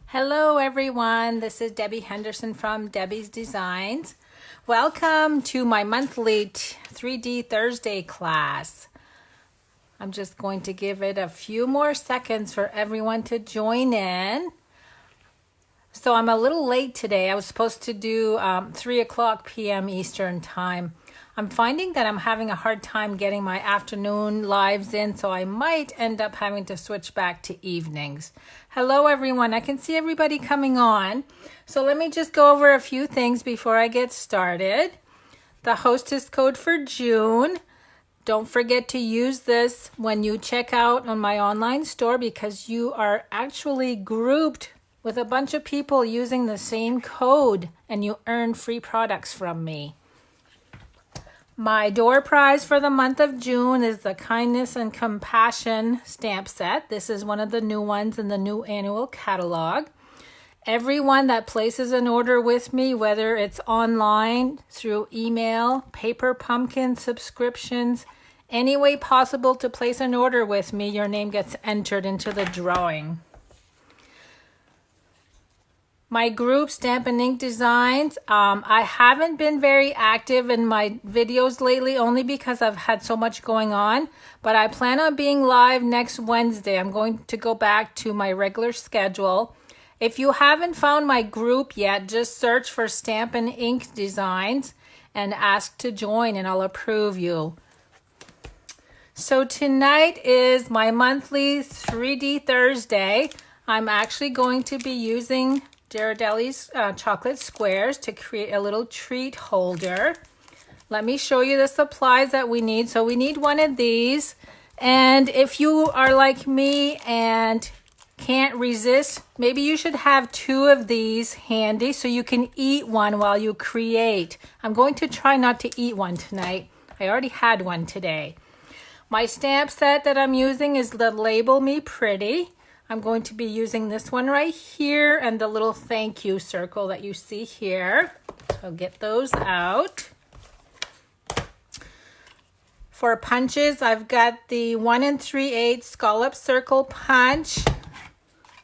Hello everyone, this is Debbie Henderson from Debbie's Designs. Welcome to my monthly 3D Thursday class. I'm just going to give it a few more seconds for everyone to join in. So I'm a little late today. I was supposed to do 3 o'clock p.m. Eastern time. I'm finding that I'm having a hard time getting my afternoon lives in, so I might end up having to switch back to evenings. Hello everyone, I can see everybody coming on. So let me just go over a few things before I get started. The hostess code for June. Don't forget to use this when you check out on my online store because you are actually grouped with a bunch of people using the same code and you earn free products from me. My door prize for the month of June is the Kindness and Compassion stamp set. This is one of the new ones in the new annual catalog. Everyone that places an order with me, whether it's online, through email, paper pumpkin subscriptions, any way possible to place an order with me, your name gets entered into the drawing. My group, Stampin' Ink Designs, I haven't been very active in my videos lately only because I've had so much going on, but I plan on being live next Wednesday. I'm going to go back to my regular schedule. If you haven't found my group yet, just search for Stampin' Ink Designs and ask to join and I'll approve you. So tonight is my monthly 3D Thursday. I'm actually going to be using Ghirardelli's chocolate squares to create a little treat holder. Let me show you the supplies that we need. So we need one of these. And if you are like me and can't resist, maybe you should have 2 of these handy so you can eat one while you create. I'm going to try not to eat one tonight. I already had one today. My stamp set that I'm using is the Label Me Pretty. I'm going to be using this one right here and the little thank you circle that you see here. So get those out. For punches, I've got the 1 3/8 scallop circle punch,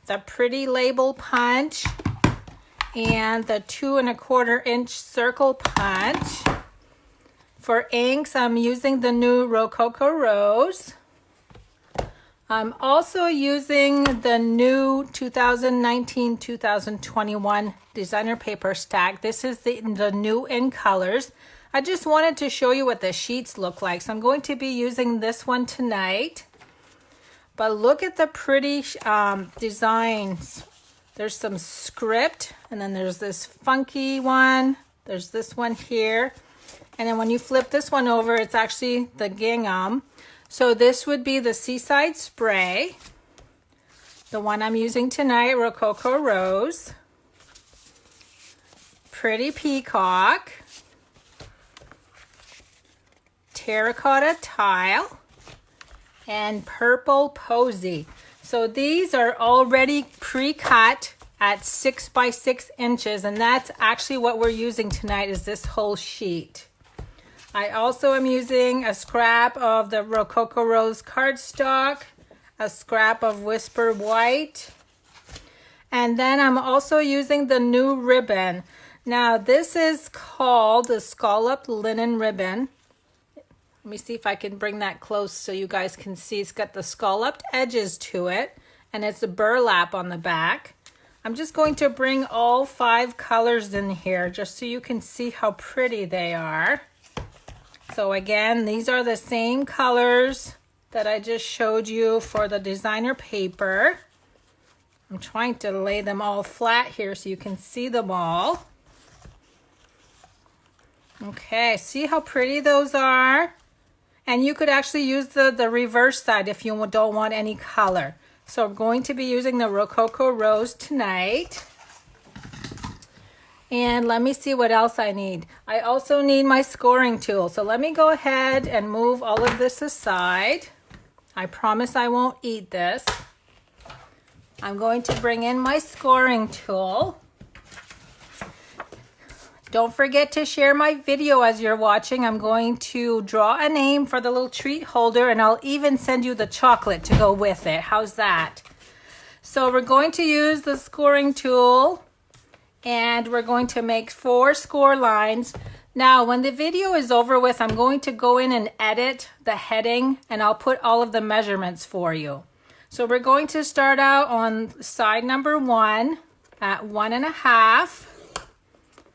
the pretty label punch, and the 2 1/4 inch circle punch. For inks, I'm using the new Rococo Rose. I'm also using the new 2019-2021 designer paper stack. This is the new in colors. I just wanted to show you what the sheets look like. So I'm going to be using this one tonight. But look at the pretty designs. There's some script and then there's this funky one. There's this one here. And then when you flip this one over, it's actually the gingham. So this would be the Seaside Spray, the one I'm using tonight, Rococo Rose, Pretty Peacock, Terracotta Tile, and Purple Posy. So these are already pre-cut at 6 by 6 inches, and that's actually what we're using tonight is this whole sheet. I also am using a scrap of the Rococo Rose cardstock, a scrap of Whisper White, and then I'm also using the new ribbon. Now this is called the Scalloped Linen Ribbon. Let me see if I can bring that close so you guys can see. It's got the scalloped edges to it, and it's a burlap on the back. I'm just going to bring all 5 colors in here just so you can see how pretty they are. So again, these are the same colors that I just showed you for the designer paper. I'm trying to lay them all flat here so you can see them all. Okay, see how pretty those are? And you could actually use the reverse side if you don't want any color. So I'm going to be using the Rococo Rose tonight. And let me see what else I need. I also need my scoring tool. So let me go ahead and move all of this aside. I promise I won't eat this. I'm going to bring in my scoring tool. Don't forget to share my video as you're watching. I'm going to draw a name for the little treat holder and I'll even send you the chocolate to go with it. How's that? So we're going to use the scoring tool and we're going to make 4 score lines. Now, when the video is over with, I'm going to go in and edit the heading and I'll put all of the measurements for you. So we're going to start out on side number 1 at 1.5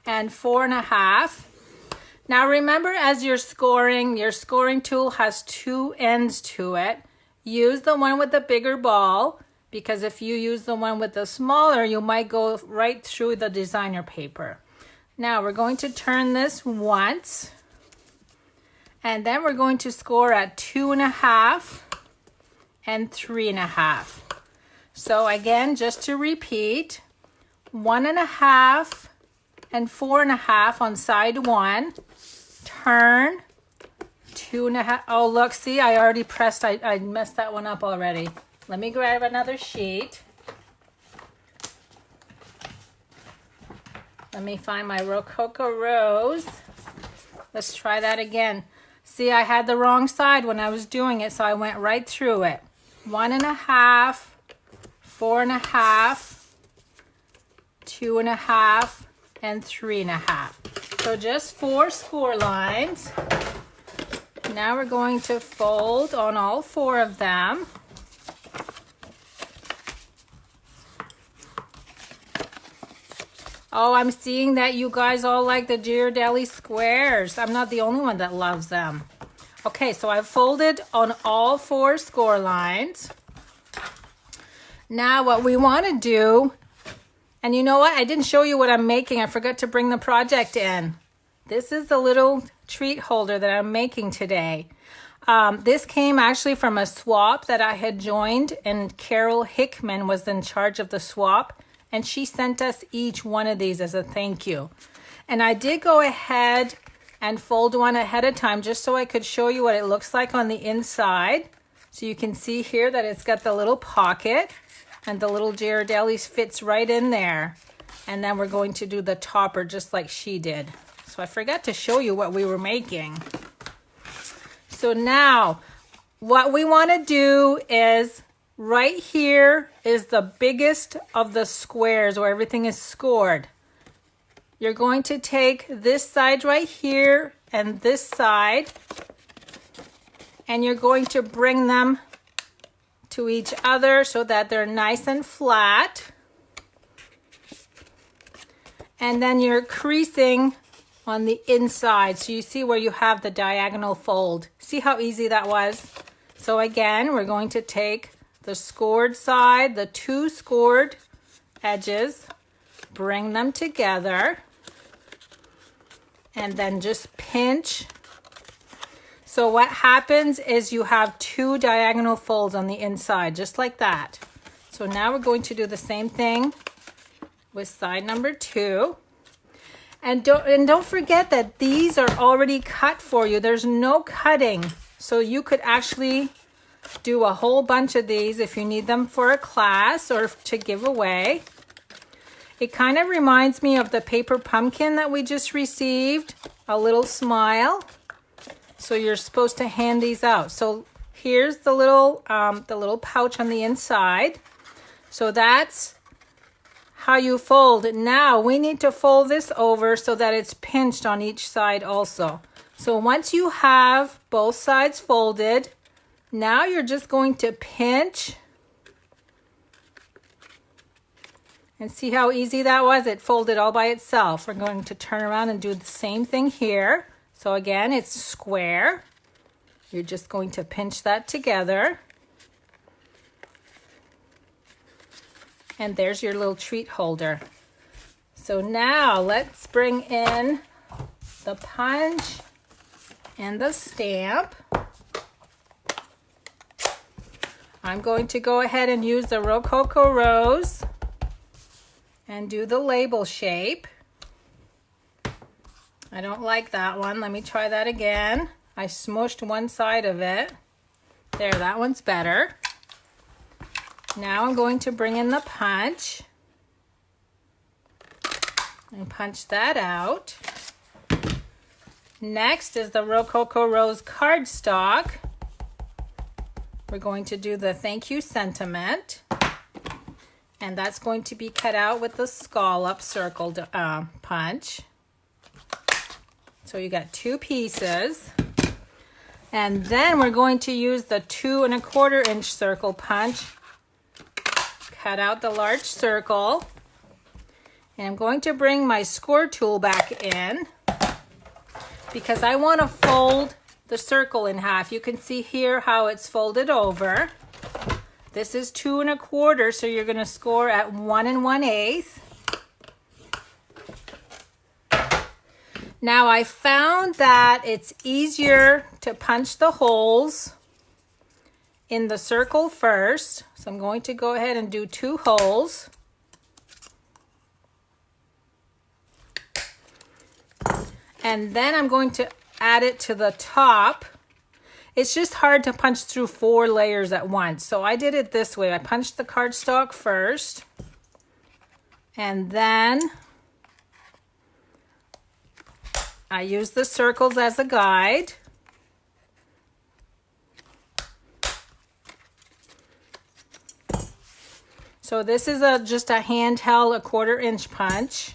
and 4.5. Now remember, as you're scoring, your scoring tool has 2 ends to it. Use the one with the bigger ball, because if you use the one with the smaller, you might go right through the designer paper. Now we're going to turn this once, and then we're going to score at 2.5 and 3.5. So again, just to repeat, 1.5 and 4.5 on side 1, turn, 2.5. Oh, look, see, I already pressed, I messed that one up already. Let me grab another sheet. Let me find my Rococo Rose. Let's try that again. See, I had the wrong side when I was doing it, so I went right through it. 1.5, 4.5, 2.5, and 3.5. So just 4 score lines. Now we're going to fold on all 4 of them. Oh, I'm seeing that you guys all like the Ghirardelli squares. I'm not the only one that loves them. Okay, so I've folded on all 4 score lines. Now what we want to do, and you know what? I didn't show you what I'm making. I forgot to bring the project in. This is the little treat holder that I'm making today. This came actually from a swap that I had joined, and Carol Hickman was in charge of the swap. And she sent us each one of these as a thank you. And I did go ahead and fold one ahead of time just so I could show you what it looks like on the inside. So you can see here that it's got the little pocket and the little Ghirardelli fits right in there. And then we're going to do the topper just like she did. So I forgot to show you what we were making. So now what we want to do is, right here is the biggest of the squares where everything is scored. You're going to take this side right here and this side, and you're going to bring them to each other so that they're nice and flat. And then you're creasing on the inside, so you see where you have the diagonal fold. See how easy that was? So again, we're going to take the scored side, the 2 scored edges, bring them together, and then just pinch. So what happens is you have 2 diagonal folds on the inside, just like that. So now we're going to do the same thing with side number 2. And don't forget that these are already cut for you. There's no cutting. So you could actually do a whole bunch of these if you need them for a class or to give away. It kind of reminds me of the paper pumpkin that we just received, a little smile. So you're supposed to hand these out. So here's the little pouch on the inside. So that's how you fold. Now we need to fold this over so that it's pinched on each side also. So once you have both sides folded, now you're just going to pinch. And see how easy that was? It folded all by itself. We're going to turn around and do the same thing here. So again, it's square. You're just going to pinch that together. And there's your little treat holder. So now let's bring in the punch and the stamp. I'm going to go ahead and use the Rococo Rose and do the label shape. I don't like that one. Let me try that again. I smushed one side of it. There, that one's better. Now I'm going to bring in the punch and punch that out. Next is the Rococo Rose cardstock. We're going to do the thank you sentiment. And that's going to be cut out with the scallop circle punch. So you got 2 pieces. And then we're going to use the 2 1/4 inch circle punch. Cut out the large circle. And I'm going to bring my score tool back in because I want to fold the circle in half. You can see here how it's folded over. This is 2 1/4, so you're going to score at 1 1/8. Now I found that it's easier to punch the holes in the circle first. So I'm going to go ahead and do 2 holes. And then I'm going to add it to the top. It's just hard to punch through 4 layers at once. So I did it this way. I punched the cardstock first. And then I used the circles as a guide. So this is just a handheld 1/4 inch punch.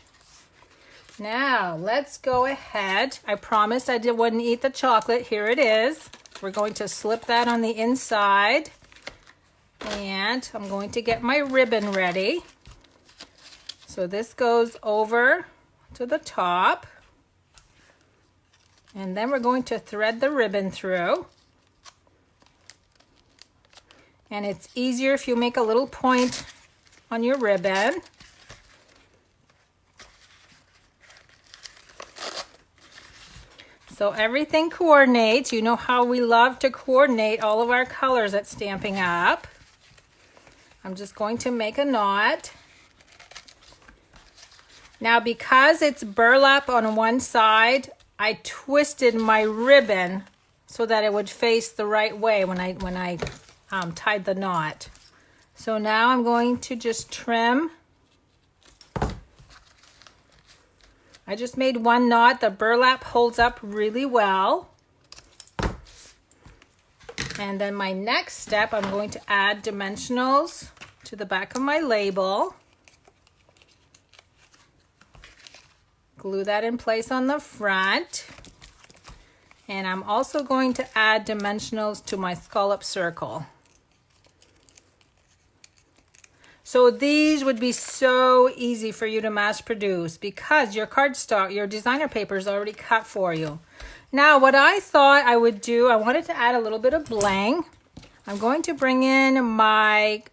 Now let's go ahead. I promised I wouldn't eat the chocolate. Here it is. We're going to slip that on the inside. And I'm going to get my ribbon ready. So this goes over to the top. And then we're going to thread the ribbon through. And it's easier if you make a little point on your ribbon. So everything coordinates. You know how we love to coordinate all of our colors at Stampin' Up. I'm just going to make a knot. Now because it's burlap on one side, I twisted my ribbon so that it would face the right way when I tied the knot. So now I'm going to just trim. I just made 1 knot. The burlap holds up really well. And then my next step, I'm going to add dimensionals to the back of my label. Glue that in place on the front. And I'm also going to add dimensionals to my scallop circle. So these would be so easy for you to mass produce because your cardstock, your designer paper is already cut for you. Now what I thought I would do, I wanted to add a little bit of bling. I'm going to bring in my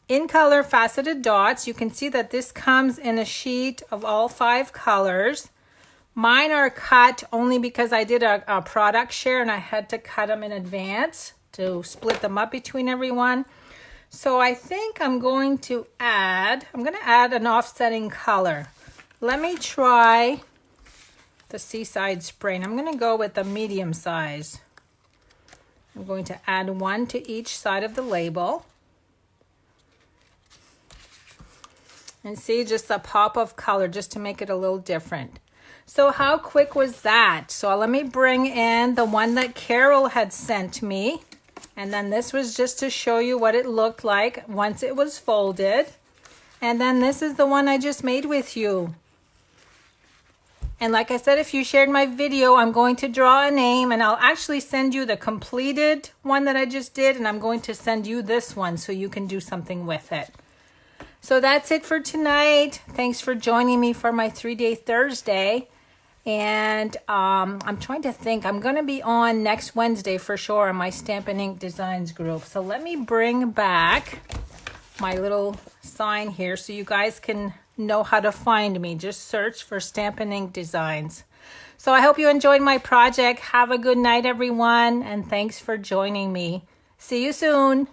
in color faceted dots. You can see that this comes in a sheet of all 5 colors. Mine are cut only because I did a product share and I had to cut them in advance to split them up between everyone. So I think I'm going to add an offsetting color. Let me try the Seaside Spray. I'm going to go with the medium size. I'm going to add 1 to each side of the label. And see, just a pop of color just to make it a little different. So how quick was that? So let me bring in the one that Carol had sent me. And then this was just to show you what it looked like once it was folded. And then this is the one I just made with you. And like I said, if you shared my video, I'm going to draw a name and I'll actually send you the completed one that I just did. And I'm going to send you this one so you can do something with it. So that's it for tonight. Thanks for joining me for my 3-day Thursday. And I'm trying to think. I'm going to be on next Wednesday for sure on my Stampin' Ink Designs group. So let me bring back my little sign here so you guys can know how to find me. Just search for Stampin' Ink Designs. So I hope you enjoyed my project. Have a good night, everyone. And thanks for joining me. See you soon.